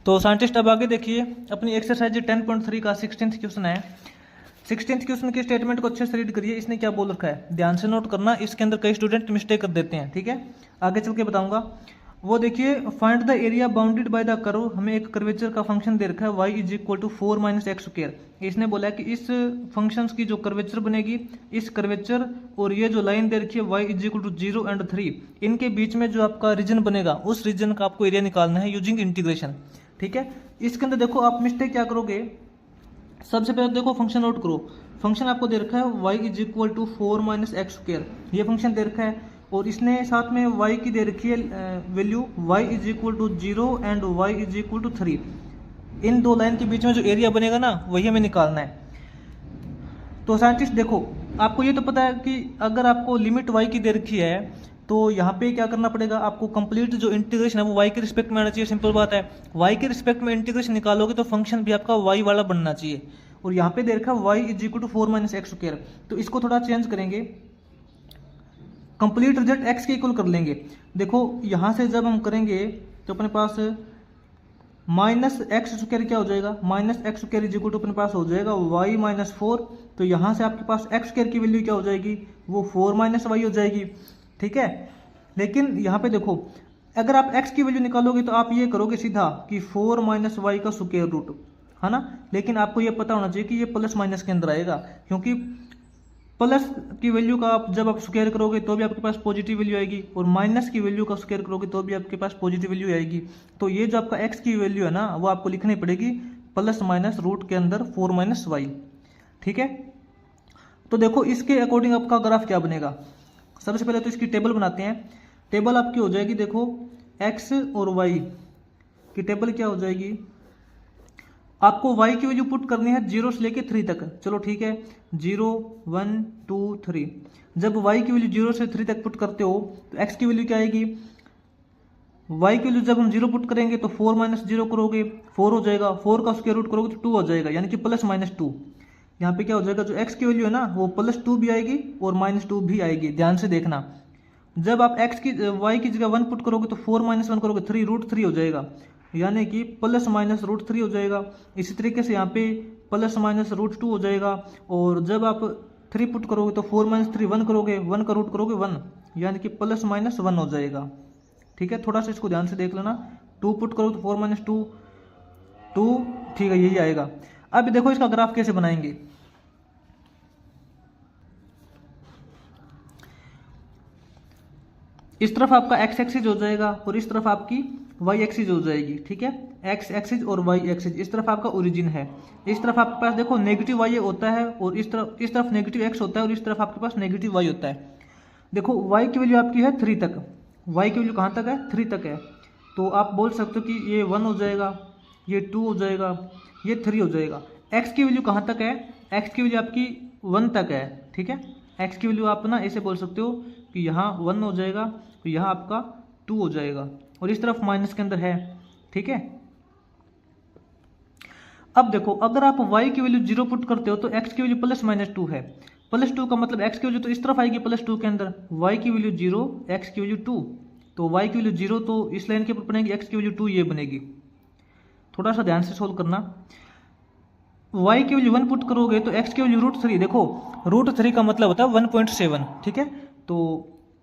तो साइंटिस्ट अब आगे देखिए अपनी एक्सरसाइज 10.3 का 16th क्वेश्चन है। 16th क्वेश्चन के स्टेटमेंट को अच्छे से रीड करिए। इसने क्या बोल रखा है ध्यान से नोट करना, इसके अंदर कई स्टूडेंट मिस्टेक कर देते हैं, ठीक है। आगे चल के बताऊंगा। वो देखिए, find the area bounded by the curve. हमें एक कर्वेचर का फंक्शन दे रखा है y is equal to 4 minus x square. इसने बोला है कि इस फंक्शंस की जो कर्वेचर बनेगी, इस कर्वेचर और ये जो लाइन दे रखी है y is equal to 0 and 3, इनके बीच में जो आपका रीजन बनेगा उस रीजन का आपको एरिया निकालना है यूजिंग इंटीग्रेशन, ठीक है। इसके अंदर देखो आप मिस्टेक क्या करोगे, सबसे पहले देखो फंक्शन नोट करो। फंक्शन आपको दे रखा है y is equal to 4 minus x square, ये फंक्शन दे रखा है। और इसने साथ में y की दे रखी है value y is equal to 0 and y is equal to 3। इन दो लाइन के बीच में जो एरिया बनेगा ना वही हमें निकालना है। तो साइंटिस्ट देखो, आपको ये तो पता है कि अगर आपको लिमिट y की दे रखी है तो यहाँ पे क्या करना पड़ेगा, आपको कंप्लीट जो इंटीग्रेशन है वो y के रिस्पेक्ट में आना चाहिए। सिंपल बात है, y के रिस्पेक्ट में इंटीग्रेशन निकालोगे तो फंक्शन भी आपका y वाला बनना चाहिए। और यहाँ पे दे रखा है y is equal to 4 minus x square, तो इसको थोड़ा चेंज करेंगे, कंप्लीट रिजल्ट x के इक्वल कर लेंगे। देखो यहाँ से जब हम करेंगे तो अपने पास माइनस एक्स स्क्वायर क्या हो जाएगा, minus x square is equal to अपने पास हो जाएगा y माइनस 4। तो यहाँ से आपके पास एक्स स्क्वायर की वैल्यू क्या हो जाएगी, वो 4 माइनस वाई हो जाएगी, ठीक है। लेकिन यहाँ पे देखो, अगर आप x की वैल्यू निकालोगे तो आप ये करोगे सीधा कि 4 माइनस वाई का स्क्वायर रूट, है ना। लेकिन आपको ये पता होना चाहिए कि ये प्लस माइनस के अंदर आएगा, क्योंकि प्लस की वैल्यू का आप जब आप स्क्वायर करोगे तो भी आपके पास पॉजिटिव वैल्यू आएगी, और माइनस की वैल्यू का स्क्वायर करोगे तो भी आपके पास पॉजिटिव वैल्यू आएगी। तो ये जो आपका x की वैल्यू है ना वो आपको लिखनी पड़ेगी प्लस माइनस रूट के अंदर 4 माइनस वाई, ठीक है। तो देखो इसके अकॉर्डिंग आपका ग्राफ क्या बनेगा। सबसे पहले तो इसकी टेबल बनाते हैं। टेबल आपकी हो जाएगी, देखो x और y की टेबल क्या हो जाएगी, आपको y की वैल्यू पुट करनी है 0 से लेके 3 तक। चलो ठीक है, 0 1 2 3। जब y की वैल्यू 0 से 3 तक पुट करते हो तो x की वैल्यू क्या आएगी, y की वैल्यू जब हम 0 पुट करेंगे तो 4 माइनस 0 करोगे 4 हो जाएगा, 4 का स्क्वायर रूट करोगे तो 2 हो जाएगा, यानी कि प्लस माइनस 2। यहाँ पे क्या हो जाएगा, जो x की वैल्यू है ना वो प्लस 2 भी आएगी और माइनस 2 भी आएगी। ध्यान से देखना, जब आप y की जगह 1 पुट करोगे तो 4 माइनस 1 करोगे 3 रूट 3 हो जाएगा, यानी कि प्लस माइनस रूट 3 हो जाएगा। इसी तरीके से यहाँ पे प्लस माइनस रूट 2 हो जाएगा। और जब आप 3 पुट करोगे तो 4 माइनस 3 1 करोगे, 1 का रूट करोगे 1, यानी कि प्लस माइनस 1 हो जाएगा, ठीक है। थोड़ा सा इसको ध्यान से देख लेना, 2 पुट करोगे तो 4 माइनस 2 2, ठीक है, यही आएगा। अब देखो इसका ग्राफ कैसे बनाएंगे। इस तरफ आपका x एक्सिस हो जाएगा और इस तरफ आपकी y एक्सिस हो जाएगी, ठीक है। x एक्सिस और y एक्सिस, इस तरफ आपका ओरिजिन है। इस तरफ आपके पास देखो नेगेटिव y होता है और इस तरफ नेगेटिव x होता है और इस तरफ आपके पास नेगेटिव y होता है। देखो y की वैल्यू आपकी है 3 तक, y की वैल्यू कहाँ तक है, 3 तक है। तो आप बोल सकते हो कि ये 1 हो जाएगा, ये 2 हो जाएगा, ये 3 हो जाएगा। x की वैल्यू कहाँ तक है, x की वैल्यू आपकी 1 तक है, ठीक है। x की वैल्यू आप ना ऐसे बोल सकते हो कि यहाँ 1 हो जाएगा तो यहाँ आपका 2 हो जाएगा, और इस तरफ माइनस के अंदर है, ठीक है। अब देखो अगर आप y की वैल्यू 0 पुट करते हो तो x की वैल्यू प्लस माइनस 2 है। प्लस 2 का मतलब x की वैल्यू तो इस तरफ आएगी प्लस 2 के अंदर, y की वैल्यू 0 x की वैल्यू 2, तो y की वैल्यू 0 तो इस लाइन के ऊपर बनेगी, x की वैल्यू 2 ये बनेगी। थोड़ा सा ध्यान से सोल्व करना। y की वैल्यू 1 पुट करोगे तो x की वैल्यू रूट 3, देखो रूट 3 का मतलब होता है 1.7, ठीक है। तो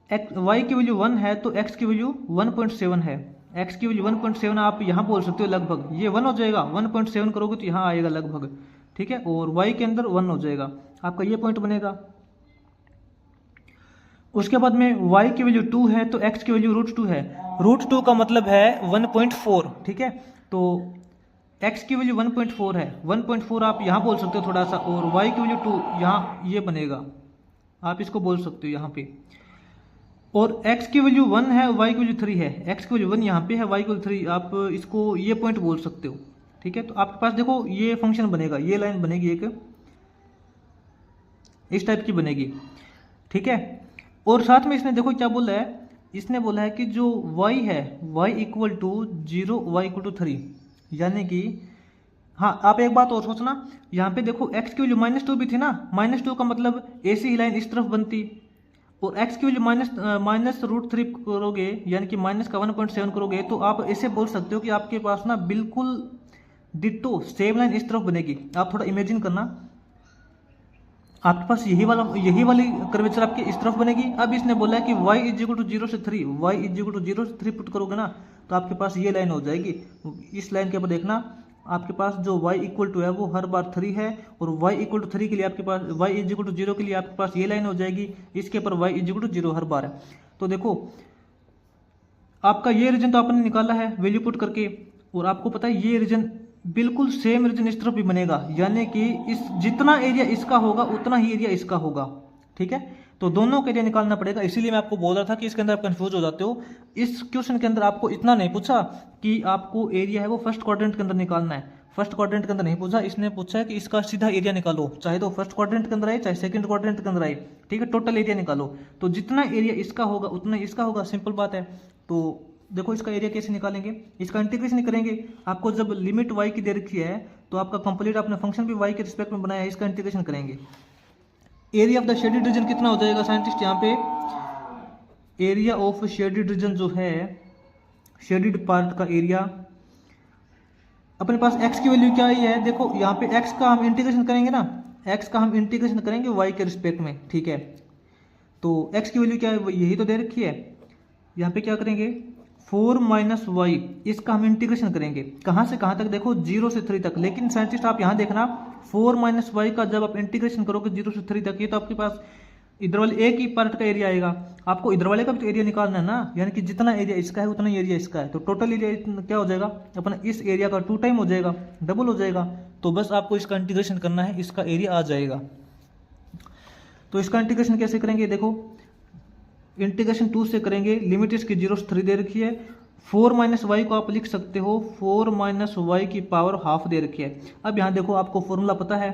y की वैल्यू 1 है तो x की वैल्यू 1.7 है, x की वैल्यू 1.7 आप यहाँ बोल सकते हो लगभग, ये 1 हो जाएगा, 1.7 करोगे तो यहाँ आएगा लगभग, ठीक है। और y के अंदर 1 हो जाएगा, आपका ये पॉइंट बनेगा। उसके बाद में y की वैल्यू 2 है तो x की वैल्यू रूट 2 है, रूट 2 का मतलब है 1.4, ठीक है। तो x की वैल्यू 1.4 है, 1.4 आप यहाँ बोल सकते हो थोड़ा सा, और y की वैल्यू 2 यहाँ ये बनेगा, आप इसको बोल सकते हो यहाँ पे। और x की वैल्यू 1 है, y की वैल्यू 3 है, x की वैल्यू 1 यहाँ पे है, y की वैल्यू 3, आप इसको ये पॉइंट बोल सकते हो, ठीक है। तो आपके पास देखो ये फंक्शन बनेगा, ये लाइन बनेगी एक इस टाइप की बनेगी, ठीक है। और साथ में इसने देखो क्या बोला है, इसने बोला है कि जो y है y equal to 0 y equal to 3, यानी कि हाँ आप एक बात और सोचना, यहाँ पे देखो x की वैल्यू -2 भी थी ना, -2 का मतलब ऐसी ही लाइन इस तरफ बनती, और x की वैल्यू -√3 करोगे, यानी कि माइनस का 1.7 करोगे, तो आप ऐसे बोल सकते हो कि आपके पास ना बिल्कुल डिट्टो सेम लाइन इस तरफ बनेगी। आप थोड़ा इमेजिन करना, आपके पास यही वाली कर्वेचर आपके इस तरफ बनेगी। अब इसने बोला है कि y = 0 से 3, y = 0 से 3 पुट करोगे ना, तो आपके पास ये लाइन हो जाएगी। इस लाइन के ऊपर देखना, आपके पास जो y = है वो हर बार 3 है, और y = 3 के लिए आपके पास y = 0 के लिए आपके पास ये लाइन हो जाएगी, इसके ऊपर y = 0 हर बार है। तो देखो आपका ये रीजन तो आपने निकाला है वैल्यू पुट करके, और आपको पता है ये रीजन बिल्कुल सेम रीजन इस तरफ भी बनेगा, यानी कि इस जितना एरिया इसका होगा उतना ही एरिया इसका होगा। ठीक है, तो दोनों का एरिया निकालना पड़ेगा। इसीलिए मैं आपको बोल रहा था कि इसके अंदर आप कंफ्यूज हो जाते हो। इस क्वेश्चन के अंदर आपको इतना नहीं पूछा कि आपको एरिया है वो फर्स्ट क्वाड्रेंट के अंदर निकालना है, फर्स्ट क्वाड्रेंट के अंदर नहीं पूछा। इसने पूछा है कि इसका सीधा एरिया निकालो, चाहे तो फर्स्ट क्वाड्रेंट के अंदर आए चाहे सेकंड क्वाड्रेंट के अंदर आए। ठीक है, टोटल एरिया निकालो, तो जितना एरिया इसका होगा उतना इसका होगा, सिंपल बात है। तो देखो इसका एरिया कैसे निकालेंगे, इसका इंटीग्रेशन करेंगे। आपको जब लिमिट y की दे रखी है तो आपका कंप्लीट आपने फंक्शन भी y के रिस्पेक्ट में बनाया है, इसका इंटीग्रेशन करेंगे। Area of the shaded region कितना हो जाएगा साइंटिस्ट, यहाँ पे एरिया ऑफ शेडेड रीजन जो है, शेडेड पार्ट का एरिया, अपने पास x की वैल्यू क्या आई है, देखो यहाँ पे x का हम इंटीग्रेशन करेंगे ना, x का हम इंटीग्रेशन करेंगे y के रिस्पेक्ट में। ठीक है, तो x की वैल्यू क्या है, यही तो दे रखी है। यहाँ पे क्या करेंगे, 4 - y, इसका हम इंटीग्रेशन करेंगे। कहाँ से कहाँ तक, देखो 0 से 3 तक। लेकिन साइंटिस्ट आप यहाँ देखना, 4 - y का जब आप इंटीग्रेशन करोगे 0 से 3 तक, ये तो आपके पास इधर वाले एक ही पार्ट का एरिया आएगा। आपको इधर वाले का भी तो एरिया निकालना है ना, यानी कि जितना एरिया इसका है उतना ही एरिया इसका है। तो टोटल एरिया क्या हो जाएगा अपना, इस एरिया का 2 टाइम हो जाएगा, डबल हो जाएगा। तो बस आपको इसका इंटीग्रेशन करना है, इसका एरिया आ जाएगा। तो इसका इंटीग्रेशन कैसे करेंगे, देखो इंटीग्रेशन 2 से करेंगे, लिमिट इसकी 0 से 3 दे रखी है। 4 - y को आप लिख सकते हो 4 - y की पावर हाफ दे रखी है। अब यहाँ देखो आपको फॉर्मूला पता है,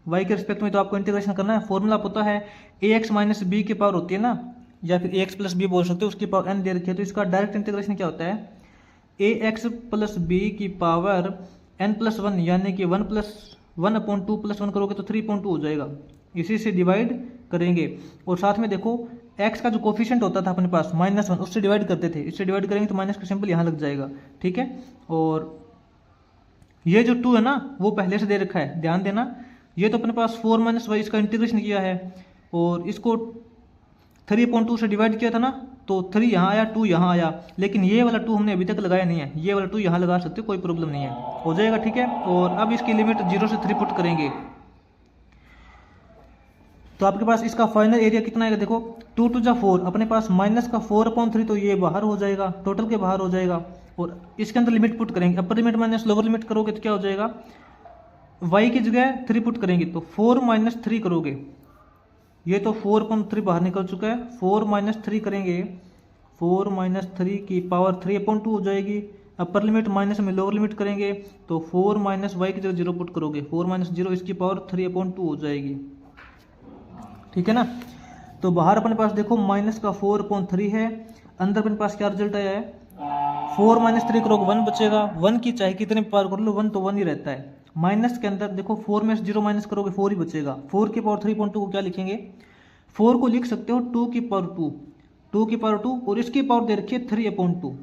y के रिस्पेक्ट में तो आपको इंटीग्रेशन करना है। फॉर्मूला पता है, ax - b की पावर होती है ना, या फिर ax + b बोल सकते हो, उसकी पावर n दे रखी है। तो इसका डायरेक्ट इंटीग्रेशन क्या होता है, ax + b की पावर n+1, यानी कि 1 + 1/2 + 1 करोगे तो 3.2 हो जाएगा। इसी से डिवाइड करेंगे, और साथ में देखो x का जो कोफिशिएंट होता था अपने पास -1, उससे डिवाइड करते थे, इससे डिवाइड करेंगे तो माइनस का सिंबल यहाँ लग जाएगा। ठीक है, और ये जो 2 है ना वो पहले से दे रखा है, ध्यान देना। ये तो अपने पास 4 - y, इसका इंटीग्रेशन किया है, और इसको 3.2 से डिवाइड किया था ना, तो 3 यहाँ आया, 2 यहाँ आया। लेकिन ये वाला 2 हमने अभी तक लगाया नहीं है, ये वाला 2 यहाँ लगा सकते हो, कोई प्रॉब्लम नहीं है, हो जाएगा। ठीक है, और अब इसकी लिमिट 0 से 3 पुट करेंगे, तो आपके पास इसका फाइनल एरिया कितना आएगा, देखो 2 × 2 = 4, अपने पास माइनस का 4/3, तो ये बाहर हो जाएगा, टोटल के बाहर हो जाएगा। और इसके अंदर लिमिट पुट करेंगे, upper limit minus lower limit करोगे तो क्या हो जाएगा, y की जगह 3 पुट करेंगे तो 4 - 3 करोगे, ये तो 4/3 बाहर निकल चुका है। 4 - 3 करेंगे, 4 - 3 की पावर 3/2 हो जाएगी। अपर लिमिट माइनस में लोअर लिमिट करेंगे तो 4 - y की जगह 0 पुट करोगे, 4 - 0 इसकी पावर 3/2 हो जाएगी। ठीक है ना, तो बाहर अपने पास देखो माइनस का 4/3 है, अंदर अपने पास क्या रिजल्ट आया है, 4 - 3 करोगे 1 बचेगा। 1 की चाहे कितने पावर कर लो 1 तो 1 ही रहता है। माइनस के अंदर देखो 4 में से 0 माइनस करोगे 4 ही बचेगा। 4 की पावर 3.2 को क्या लिखेंगे, 4 को लिख सकते हो 2 की पावर 2, 2 की पावर 2, और इसकी पावर दे रखी है 3/2।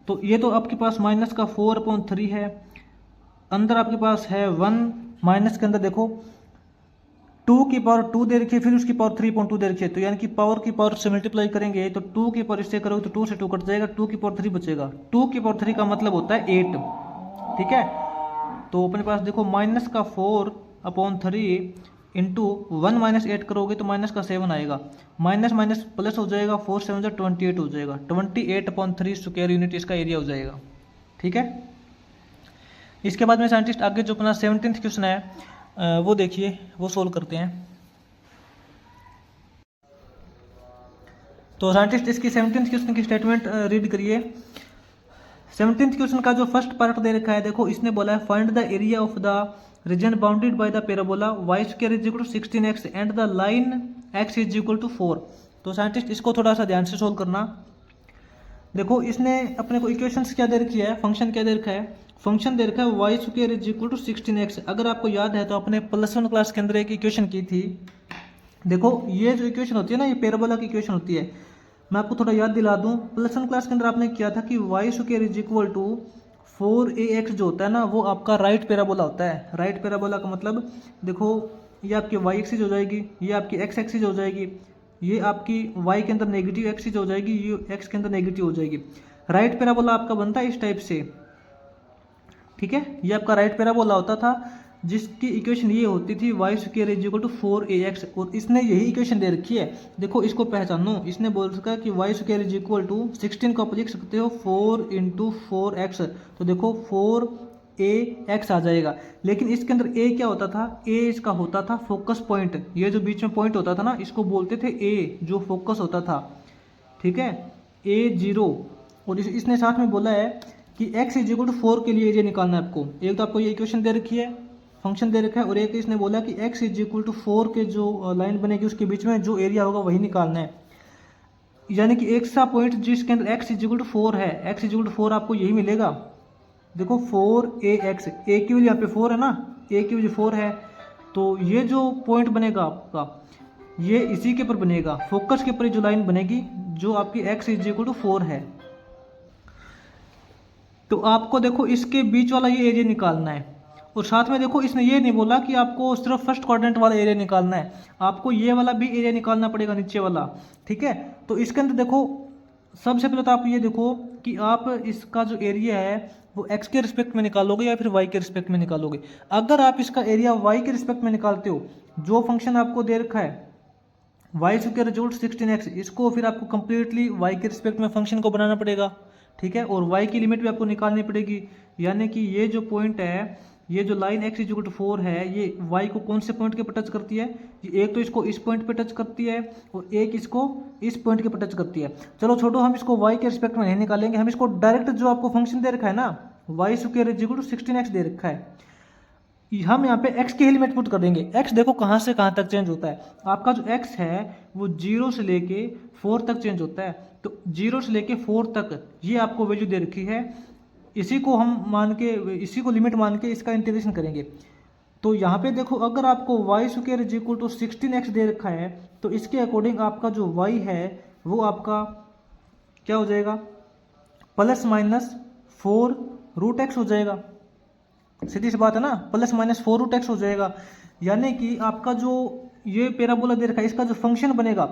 तो ये तो आपके पास माइनस का 4/3 है, अंदर आपके पास है 1, माइनस के अंदर देखो 2 की पावर 2 दे रखी है, फिर उसकी पावर 3.2 दे रखी है। तो यानी कि पावर की पावर से मल्टीप्लाई करेंगे तो 2 की पावर इससे करोगे तो 2 से 2 कट जाएगा, 2 की पावर 3 बचेगा। 2 की पावर 3 का मतलब होता है 8। ठीक है, तो अपने पास देखो माइनस का 4/3 इंटू 1 - 8 करोगे तो माइनस का 7 आएगा, माइनस माइनस प्लस हो जाएगा, 4 7 28 हो जाएगा, 28/3 स्क्वायर यूनिट इसका एरिया हो जाएगा। ठीक है, इसके बाद में साइंटिस्ट आगे जो अपना 17th क्वेश्चन है वो देखिए, वो सोल्व करते हैं। तो साइंटिस्ट इसकी 17th क्वेश्चन की स्टेटमेंट रीड करिए। 17th क्वेश्चन का जो फर्स्ट पार्ट दे रखा है, देखो इसने बोला है find the area of the reason bounded by the parabola y² = 16x and the line x = 4। तो साइंटिस्ट इसको थोड़ा सा ध्यान से सोल्व करना। देखो इसने अपने को इक्वेशंस क्या दे रखी है, फंक्शन क्या दे रखा है, फंक्शन दे रखा है y² = 16x। अगर आपको याद है तो अपने +1 क्लास के अंदर एक इक्वेशन की थी देखो ये जो इक्वेशन होती है ना, ये पैराबोला की इक्वेशन होती है। मैं आपको थोड़ा याद दिला दूं, प्लस वन क्लास के अंदर आपने किया था कि y square is equal to 4ax जो होता है ना, वो आपका राइट पैराबोला होता है। राइट पैराबोला का मतलब देखो, ये आपकी वाई एक्सिस हो जाएगी, ये आपकी एक्स एक्सिस हो जाएगी, ये आपकी वाई के अंदर नेगेटिव एक्सिस हो जाएगी, ये एक्स के अंदर नेगेटिव हो जाएगी। राइट पैराबोला आपका बनता है इस टाइप से, ठीक है। ये आपका राइट पैराबोला होता था, जिसकी इक्वेशन ये होती थी y square is equal to 4ax, और इसने यही इक्वेशन दे रखी है। देखो इसको पहचानो, इसने बोल रखा है कि y square is equal to 16 को आप लिख सकते हो 4 इंटू 4x, तो देखो 4ax आ जाएगा। लेकिन इसके अंदर a क्या होता था, a इसका होता था फोकस पॉइंट। ये जो बीच में पॉइंट होता था ना, इसको बोलते थे a, जो फोकस होता था, ठीक है, a0। और इसने साथ में बोला है कि x इज इक्वल टू 4 के लिए एरिया निकालना है आपको। एक तो आपको ये इक्वेशन दे रखी है, फंक्शन दे रखा है, और एक इसने बोला कि x इज इक्वल टू 4 के जो लाइन बनेगी उसके बीच में जो एरिया होगा वही निकालना है। यानी कि एक सा पॉइंट जिसके अंदर x इज इक्वल टू 4 है, x इज इक्वल टू 4 आपको यही मिलेगा। देखो 4ax, a की वैल्यू यहाँ पे 4 है ना, a की वैल्यू 4 है, तो ये जो पॉइंट बनेगा आपका, ये इसी के ऊपर बनेगा, फोकस के ऊपर जो लाइन बनेगी जो आपकी x इज इक्वल टू 4 है। तो आपको देखो इसके बीच वाला ये एरिया निकालना है, और साथ में देखो इसने ये नहीं बोला कि आपको सिर्फ फर्स्ट क्वाड्रेंट वाला एरिया निकालना है, आपको ये वाला भी एरिया निकालना पड़ेगा, नीचे वाला, ठीक है। तो इसके अंदर देखो सबसे पहले तो आप ये देखो कि आप इसका जो एरिया है वो x के रिस्पेक्ट में निकालोगे या फिर y के रिस्पेक्ट में निकालोगे। अगर आप इसका एरिया y के रिस्पेक्ट में निकालते हो, जो फंक्शन आपको दे रखा है y square is equal to 16x, इसको फिर आपको कंप्लीटली y के रिस्पेक्ट में फंक्शन को बनाना पड़ेगा, ठीक है। और y की लिमिट भी आपको निकालनी पड़ेगी, यानी कि ये जो पॉइंट है, ये जो line x is equal to 4 है, ये y को कौन से पॉइंट के पर टच करती है, एक तो इसको इस पॉइंट पे टच करती है और एक इसको इस पॉइंट के पर टच करती है। चलो छोड़ो, हम इसको y के रिस्पेक्ट में नहीं निकालेंगे, हम इसको डायरेक्ट जो आपको फंक्शन दे रखा है ना, y square is equal to 16x दे रखा है, हम यहाँ पे x की ही लिमिट पुट कर देंगे। x देखो कहाँ से कहाँ तक चेंज होता है, आपका जो x है वो 0 से लेके 4 तक चेंज होता है, तो 0 से लेके 4 तक ये आपको वैल्यू दे रखी है, इसी को हम मान के, इसी को लिमिट मान के इसका इंटीग्रेशन करेंगे। तो यहाँ पे देखो अगर आपको y square is equal to 16x दे रखा है, तो इसके अकॉर्डिंग आपका जो y है वो आपका क्या हो जाएगा, प्लस माइनस 4 रूट एक्स हो जाएगा। सीधी सी बात है ना, प्लस माइनस 4 रूट एक्स हो जाएगा। यानी कि आपका जो ये पैराबोला दे रखा है, इसका जो फंक्शन बनेगा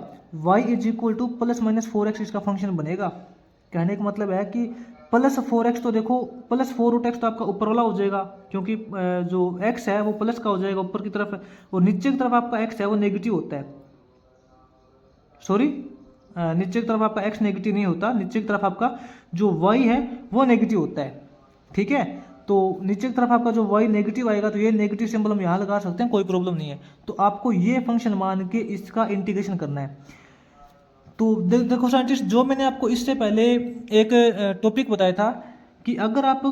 y is equal two plus minus 4x, इसका फंक्शन बनेगा। कहने का मतलब है कि प्लस 4x, तो देखो प्लस 4 रूट एक्स तो आपका ऊपर वाला हो जाएगा, क्योंकि जो x है वो प्लस का हो जाएगा ऊपर की तरफ, और नीचे की तरफ आपका x है वो नेगेटिव होता है, सॉरी नीचे की तरफ आपका x नेगेटिव नहीं होता, नीचे की तरफ आपका जो y है वो नेगेटिव होता है, ठीक है। तो नीचे की तरफ आपका जो y नेगेटिव आएगा, तो ये नेगेटिव सिंबल हम यहाँ लगा सकते हैं, कोई प्रॉब्लम नहीं है। तो आपको ये फंक्शन मान के इसका इंटीग्रेशन करना है। तो देखो साइंटिस्ट, जो मैंने आपको इससे पहले एक टॉपिक बताया था कि अगर आप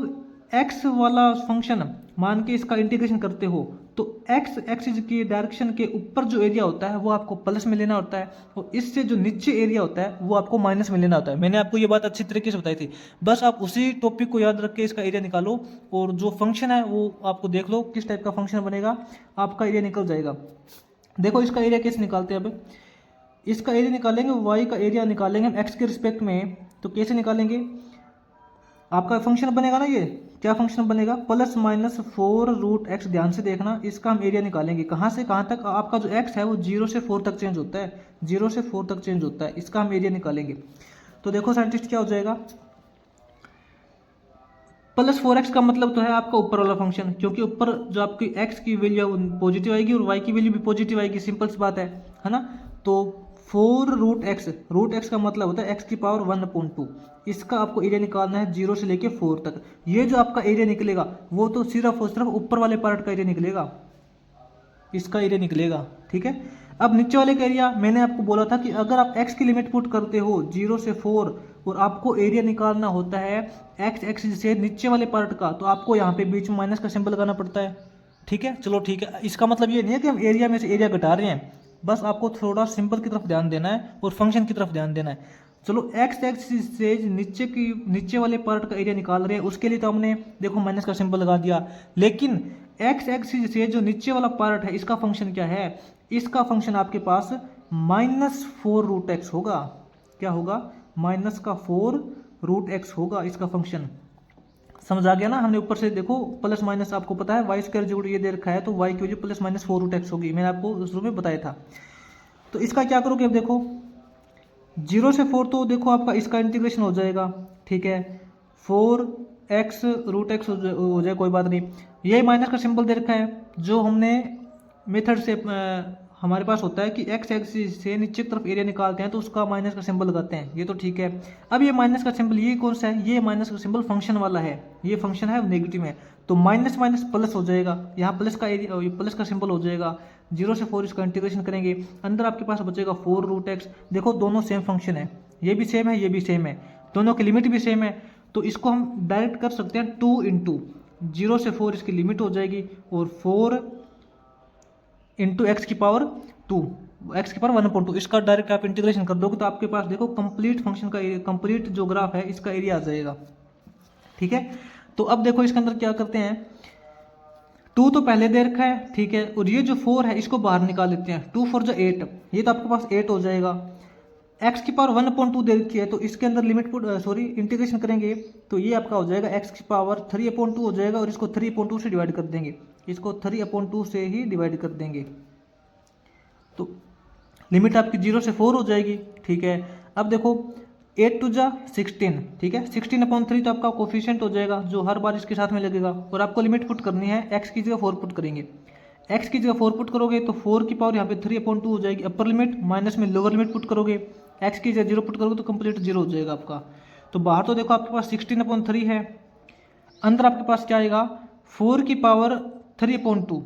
x वाला फंक्शन मान के इसका इंटीग्रेशन करते हो, तो x एक्सिस की डायरेक्शन के ऊपर जो एरिया होता है वो आपको प्लस में लेना होता है, और इससे जो नीचे एरिया होता है वो आपको माइनस में लेना होता है। मैंने आपको ये बात अच्छी तरीके से बताई थी, बस आप उसी टॉपिक को याद रख के इसका एरिया निकालो, और जो फंक्शन है वो आपको देख लो किस टाइप का फंक्शन बनेगा, आपका एरिया निकल जाएगा। देखो इसका एरिया कैसे निकालते हैं, अब इसका एरिया निकालेंगे, y का एरिया निकालेंगे हम x के रिस्पेक्ट में। तो कैसे निकालेंगे, आपका फंक्शन बनेगा ना, ये क्या फंक्शन बनेगा, प्लस माइनस 4 रूट एक्स। ध्यान से देखना, इसका हम एरिया निकालेंगे, कहाँ से कहाँ तक, आपका जो x है वो 0 से 4 तक चेंज होता है, 0 से 4 तक चेंज होता है, इसका हम एरिया निकालेंगे। तो देखो साइंटिस्ट क्या हो जाएगा, प्लस 4x का मतलब तो है आपका ऊपर वाला फंक्शन, क्योंकि ऊपर जो आपकी x की वैल्यू पॉजिटिव आएगी और y की वैल्यू भी पॉजिटिव आएगी, सिंपल सी बात है ना। तो 4 रूट एक्स का मतलब होता है x की पावर 1/2, इसका आपको एरिया निकालना है 0 से लेके 4 तक। ये जो आपका एरिया निकलेगा वो तो सिर्फ और सिर्फ ऊपर वाले पार्ट का एरिया निकलेगा, इसका एरिया निकलेगा, ठीक है। अब नीचे वाले का एरिया, मैंने आपको बोला था कि अगर आप x की लिमिट पुट करते हो 0 से 4 और आपको एरिया निकालना होता है x एक्सिस से नीचे वाले पार्ट का, तो आपको यहाँ पे बीच में माइनस का सिंबल लगाना पड़ता है, ठीक है। चलो ठीक है, इसका मतलब ये नहीं है कि हम एरिया में से एरिया घटा रहे हैं, बस आपको थोड़ा सिंबल की तरफ ध्यान देना है और फंक्शन की तरफ ध्यान देना है। चलो x एक्सिस से नीचे वाले पार्ट का एरिया निकाल रहे हैं, उसके लिए तो हमने देखो माइनस का सिंबल लगा दिया, लेकिन x एक्सिस से जो नीचे वाला पार्ट है इसका फंक्शन क्या है, इसका फंक्शन आपके पास -4√x होगा। क्या होगा? -4√x होगा इसका फंक्शन। समझ आ गया ना? हमने ऊपर से देखो प्लस माइनस आपको पता है y² जोड़ ये दे रखा है, तो y की वजह +-4√x होगी, मैंने आपको शुरू में बताया था। तो इसका क्या करोगे? अब देखो 0 से 4 तो देखो आपका इसका इंटीग्रेशन हो जाएगा, ठीक है, 4x√x हो जाए, कोई बात नहीं। ये माइनस का सिंबल दे रखा है, जो हमने मेथड से हमारे पास होता है कि x एक्सिस से नीचे की तरफ एरिया निकालते हैं तो उसका माइनस का सिंबल लगाते हैं, ये तो ठीक है। अब ये माइनस का सिंबल ये कौन सा है? ये माइनस का सिंबल फंक्शन वाला है, ये फंक्शन है नेगेटिव में, तो माइनस माइनस प्लस हो जाएगा, यहाँ प्लस का एरिया प्लस का सिंबल हो जाएगा। 0 से 4 इसका इंटीग्रेशन करेंगे, अंदर आपके पास बचेगा 4√x। देखो दोनों सेम फंक्शन है, ये भी सेम है, ये भी सेम है, दोनों की लिमिट भी सेम है, तो इसको हम डायरेक्ट कर सकते हैं 2 × 0 से 4 इसकी लिमिट हो जाएगी, और 4 × x की पावर 2, x की पावर 1/2, इसका डायरेक्ट आप इंटीग्रेशन कर दोगे तो आपके पास देखो कंप्लीट फंक्शन का कंप्लीट जो ग्राफ है इसका एरिया आ जाएगा, ठीक है। तो अब देखो इसके अंदर क्या करते हैं, 2 तो पहले दे रखा है, ठीक है, और ये जो 4 है इसको बाहर निकाल लेते हैं, 2 4 = 8, ये तो आपके पास 8 हो जाएगा। x की पावर 1/2 दे रखी है, तो इसके अंदर लिमिट इंटीग्रेशन करेंगे तो ये आपका हो जाएगा x की पावर 3/2 हो जाएगा, और इसको 3/2 से डिवाइड कर देंगे, इसको 3/2 से ही डिवाइड कर देंगे, तो लिमिट आपकी 0 से 4 हो जाएगी, ठीक है। अब देखो 8 2 = 16, ठीक है, 16/3 तो आपका कोफिशिएंट हो जाएगा जो हर बार इसके साथ में लगेगा, और आपको लिमिट पुट करनी है, x की जगह 4 पुट करेंगे, x की जगह 4 पुट करोगे तो 4 की पावर यहाँ पे 3/2 हो जाएगी अपर लिमिट, माइनस में लोअर लिमिट पुट करोगे, x की जगह 0 पुट करोगे तो कंप्लीट 0 हो जाएगा आपका। तो बाहर तो देखो आपके पास 16/3 है, अंदर आपके पास क्या आएगा 4 की पावर 3/2,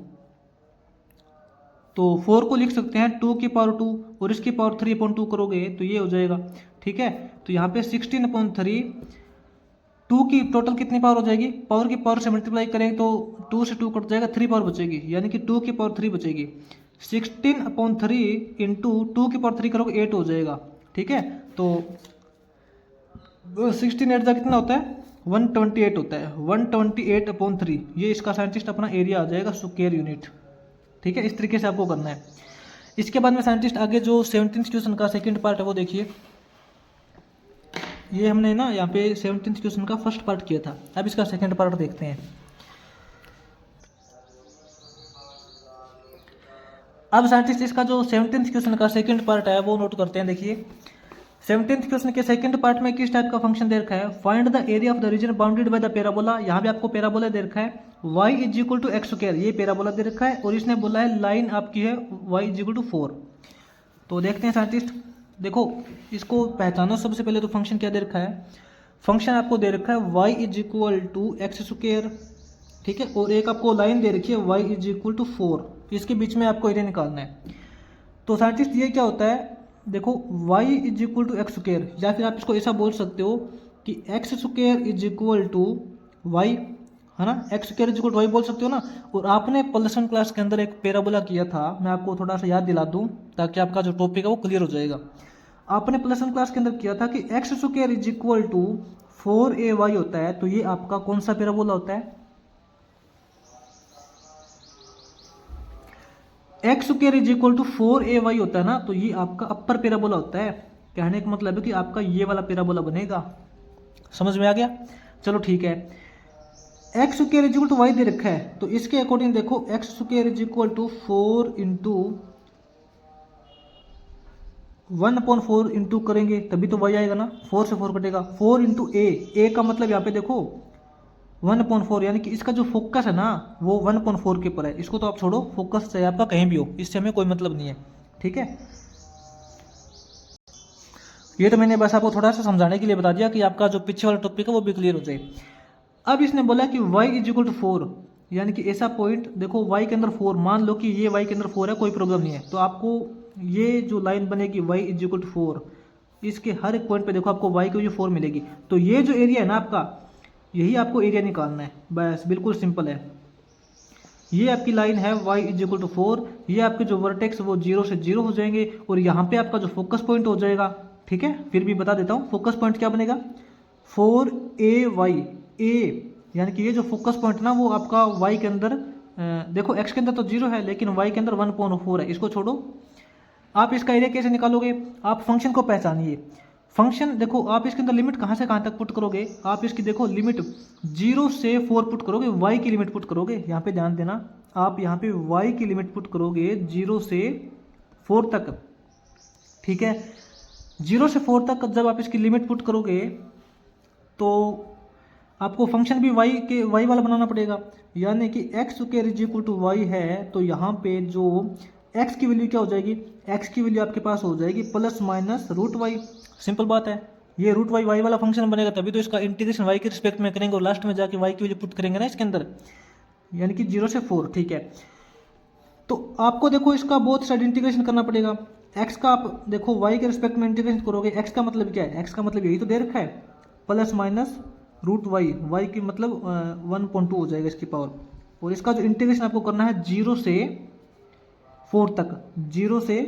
तो 4 को लिख सकते हैं 2 की पावर 2 और इसकी पावर 3/2 करोगे तो ये हो जाएगा, ठीक है। तो यहाँ पे 16/3, 2 की टोटल कितनी पावर हो जाएगी, पावर की पावर से मल्टीप्लाई करेंगे तो 2 से 2 कट जाएगा, 3 पावर बचेगी, यानी कि 2 की पावर 3 बचेगी। 16/3 इंटू 2 की पावर 3 करोगे 8 हो जाएगा, ठीक है। तो 16 8 कितना होता है 128 होता है, 128/3 ये इसका साइंटिस्ट अपना एरिया आ जाएगा स्क्वायर यूनिट, ठीक है। इस तरीके से आपको करना है। इसके बाद में साइंटिस्ट आगे जो 17th क्वेश्चन का सेकंड पार्ट है वो देखिए, ये हमने ना यहाँ पे 17th क्वेश्चन का फर्स्ट पार्ट किया था, अब इसका सेकंड पार्ट देखते हैं। अब साइंटिस्ट इसका जो 17th क्वेश्चन का सेकंड पार्ट है वो नोट करते हैं। देखिए 17th क्वेश्चन के सेकंड पार्ट में किस टाइप का फंक्शन दे रखा है, find the area of the reason bounded by the parabola. यहाँ पे आपको पैराबोला दे रखा है y = x², ये पैराबोला दे रखा है, और इसने बोला है लाइन आपकी है y = 4। तो देखते हैं साइंटिस्ट, देखो इसको पहचानो। सबसे पहले तो फंक्शन क्या दे रखा है, फंक्शन आपको दे रखा है y = x², ठीक है, और एक आपको लाइन दे रखी है y = 4, इसके बीच में आपको एरिया निकालना है। तो साइंटिस्ट ये क्या होता है, देखो y = x², या फिर आप इसको ऐसा बोल सकते हो कि x² = y, है ना, x² = y बोल सकते हो ना। और आपने +1 क्लास के अंदर एक पैराबोला किया था, मैं आपको थोड़ा सा याद दिला दूं ताकि आपका जो टॉपिक है वो क्लियर हो जाएगा। आपने +1 क्लास के अंदर किया था कि x² = 4ay होता है, तो ये आपका कौन सा पैराबोला होता है, x² = 4ay होता है ना, तो ये आपका अपर पैराबोला होता है। कहने का मतलब है कि आपका ये वाला पैराबोला बनेगा। समझ में आ गया? चलो ठीक है, x² = y दे रखा है, तो इसके अकॉर्डिंग देखो x² = 4 × 1/4 इंटू करेंगे तभी तो y आएगा ना, 4 से 4 कटेगा, 4 × a का मतलब यहाँ पे देखो 1/4, यानी कि इसका जो फोकस है ना वो 1/4 के ऊपर है। इसको तो आप छोड़ो, फोकस चाहे आपका कहीं भी हो, इससे हमें कोई मतलब नहीं है, ठीक है। ये तो मैंने बस आपको थोड़ा सा समझाने के लिए बता दिया कि आपका जो पीछे वाला टॉपिक है वो भी क्लियर हो जाए। अब इसने बोला कि y = 4, यानी कि ऐसा पॉइंट देखो y के अंदर 4, मान लो कि ये y के अंदर 4 है, कोई प्रॉब्लम नहीं है, तो आपको ये जो लाइन बनेगी y = 4, इसके हर एक पॉइंट पे देखो आपको y की 4 मिलेगी, तो ये जो एरिया है ना आपका, यही आपको एरिया निकालना है, बस बिल्कुल सिंपल है। ये आपकी लाइन है y = 4, ये आपके जो वर्टेक्स वो 0 से 0 हो जाएंगे, और यहाँ पे आपका जो फोकस पॉइंट हो जाएगा, ठीक है। फिर भी बता देता हूँ, फोकस पॉइंट क्या बनेगा 4ay, a यानी कि ये जो फोकस पॉइंट ना वो आपका y के अंदर देखो x के अंदर तो 0 है लेकिन y के अंदर 1/4 है, इसको छोड़ो। आप इसका एरिया कैसे निकालोगे? आप फंक्शन को पहचानिए। फंक्शन देखो, आप इसके अंदर लिमिट कहाँ से कहाँ तक पुट करोगे? आप इसकी देखो लिमिट 0 से 4 पुट करोगे, y की लिमिट पुट करोगे। यहाँ पे ध्यान देना, आप यहाँ पे y की लिमिट पुट करोगे 0 से 4 तक, ठीक है। 0 से 4 तक जब आप इसकी लिमिट पुट करोगे तो आपको फंक्शन भी y वाला बनाना पड़ेगा, यानी कि x square is equal to y है। तो यहाँ पे जो x की वैल्यू क्या हो जाएगी? x की वैल्यू आपके पास हो जाएगी plus minus root y. Simple बात है, ये रूट वाई वाई वाला फंक्शन बनेगा तभी तो इसका इंटीग्रेशन y के रिस्पेक्ट में करेंगे और लास्ट में जाके y की वैल्यू पुट करेंगे ना इसके अंदर, यानी कि 0 से 4, ठीक है। तो आपको देखो इसका बोथ साइड इंटीग्रेशन करना पड़ेगा। x का आप देखो y के रिस्पेक्ट में इंटीग्रेशन करोगे, x का मतलब क्या है? x का मतलब यही तो दे रखा है, plus minus root y, y की मतलब 1/2 हो जाएगा इसकी पावर। और इसका जो इंटीग्रेशन आपको करना है 0 से 4 तक, 0 से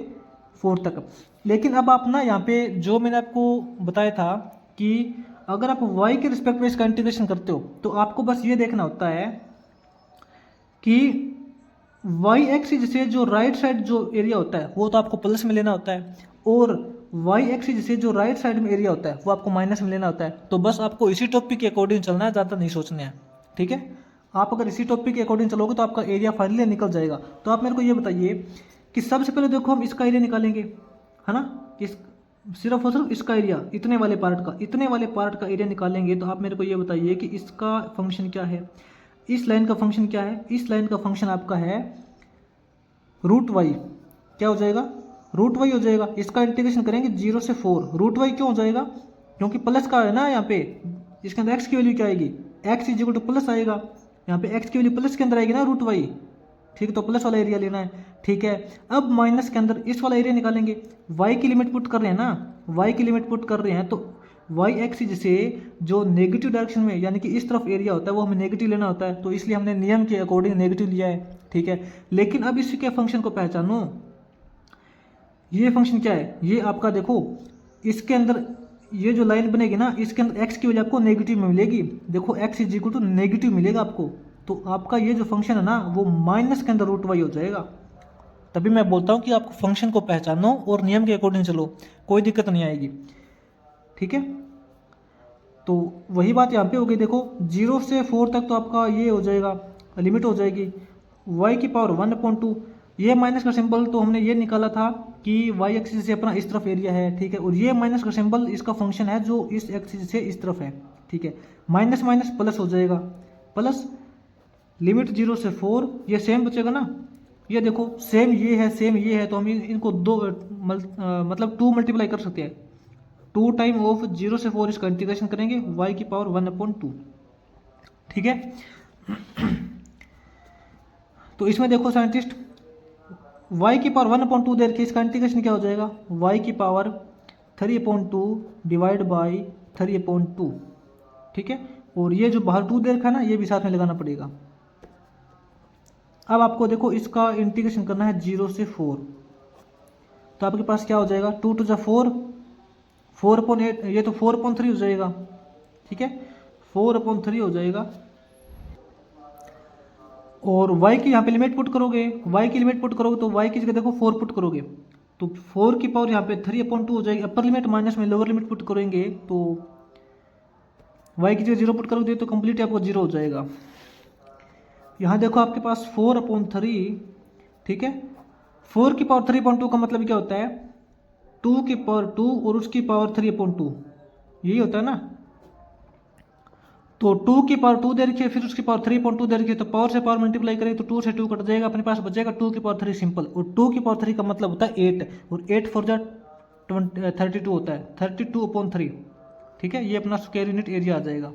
4 तक। लेकिन अब आप ना यहाँ पे जो मैंने आपको बताया था कि अगर आप y के रिस्पेक्ट में इसका इंटीग्रेशन करते हो तो आपको बस ये देखना होता है कि y एक्सिस से जो राइट साइड जो एरिया होता है वो तो आपको प्लस में लेना होता है, और y एक्सिस से जो राइट साइड में एरिया होता है वो आपको माइनस में लेना होता है। तो बस आपको इसी टॉपिक के अकॉर्डिंग चलना है, ज़्यादा नहीं सोचना है, ठीक है। आप अगर इसी टॉपिक के अकॉर्डिंग चलोगे तो आपका एरिया फाइनली निकल जाएगा। तो आप मेरे को ये बताइए कि सबसे पहले देखो हम इसका एरिया निकालेंगे, है ना, इस सिर्फ और सिर्फ इसका एरिया, इतने वाले पार्ट का एरिया निकालेंगे। तो आप मेरे को ये बताइए कि इसका फंक्शन क्या है, इस लाइन का फंक्शन क्या है? इस लाइन का फंक्शन आपका है रूट वाई। क्या हो जाएगा? रूट वाई हो जाएगा। इसका इंटीग्रेशन करेंगे 0 से 4। रूट वाई क्यों हो जाएगा? क्योंकि प्लस का है ना यहाँ पे, इसके अंदर एक्स की वैल्यू क्या आएगी? X is equal two plus आएगा, यहाँ पे एक्स की वैल्यू प्लस के अंदर आएगी ना, रूट वाई, ठीक। तो प्लस वाला एरिया लेना है, ठीक है। अब माइनस के अंदर इस वाला एरिया निकालेंगे, वाई की लिमिट पुट कर रहे हैं ना, वाई की लिमिट पुट कर रहे हैं तो वाई एक्सिस से जो नेगेटिव डायरेक्शन में यानी कि इस तरफ एरिया होता है वो हमें नेगेटिव लेना होता है, तो इसलिए हमने नियम के अकॉर्डिंग नेगेटिव लिया है, ठीक है। लेकिन अब इसके फंक्शन को पहचानो, ये फंक्शन क्या है? ये आपका देखो इसके अंदर ये जो लाइन बनेगी ना, इसके अंदर एक्स की वैल्यू आपको नेगेटिव में मिलेगी। देखो x is equal to negative मिलेगा आपको, तो आपका ये जो फंक्शन है ना वो माइनस के अंदर रूट वाई हो जाएगा। तभी मैं बोलता हूँ कि आपको फंक्शन को पहचानो और नियम के अकॉर्डिंग चलो, कोई दिक्कत नहीं आएगी, ठीक है। तो वही बात यहाँ पे हो गई। देखो 0 से 4 तक तो आपका ये हो जाएगा, लिमिट हो जाएगी y की पावर 1/2। ये माइनस का सिंबल तो हमने ये निकाला था कि y एक्सिस से अपना इस तरफ एरिया है, ठीक है। और ये माइनस का सिंबल इसका फंक्शन है जो इस एक्सिस से इस तरफ है, ठीक है। माइनस माइनस प्लस हो जाएगा, प्लस लिमिट 0 से 4, ये सेम बचेगा ना। ये देखो सेम ये है, सेम ये है, तो हम इनको मतलब 2 मल्टीप्लाई कर सकते हैं। 2 टाइम ऑफ 0 से 4 इसका इंटीग्रेशन करेंगे y की पावर 1/2, ठीक है। तो इसमें देखो साइंटिस्ट y की पावर 1/2 दे रखी, इसका इंटीग्रेशन क्या हो जाएगा? y की पावर 3/2 डिवाइड बाई 3/2, ठीक है। और ये जो बाहर 2 दे रखा है ना, ये भी साथ में लगाना पड़ेगा। अब आपको देखो इसका इंटीग्रेशन करना है 0 से 4, तो आपके पास क्या हो जाएगा? 2 to 4, 4/8, ये तो 4/3 हो जाएगा, ठीक है, 4/3 हो जाएगा। और y की यहाँ पे लिमिट पुट करोगे, y की लिमिट पुट करोगे तो y की जगह देखो 4 पुट करोगे तो 4 की पावर यहाँ पे 3/2 हो जाएगी। अपर लिमिट माइनस में लोअर लिमिट पुट करेंगे तो y की जगह 0 पुट करोगे तो कंप्लीट आपको 0 हो जाएगा। यहाँ देखो आपके पास 4/3, ठीक है। 4 की पावर 3/2 का मतलब क्या होता है? 2 की पावर 2 और उसकी पावर 3/2, यही होता है ना। तो 2 की पावर 2 दे रखी है, फिर उसकी पावर 3/2 दे रखी है, तो पावर से पावर मल्टीप्लाई करेंगे तो 2 से 2 कट जाएगा, अपने पास बचेगा 2 की पावर 3 सिंपल। और 2 की पावर 3 का मतलब होता है 8, और 8 4 32 होता है, 32/3, ठीक है। ये अपना स्क्वायर यूनिट एरिया आ जाएगा।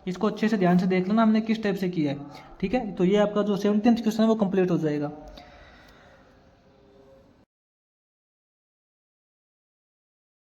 इसको अच्छे से ध्यान से देख लेना हमने किस टाइप से किया है, ठीक है। तो ये आपका जो 17th क्वेश्चन है वो कंप्लीट हो जाएगा।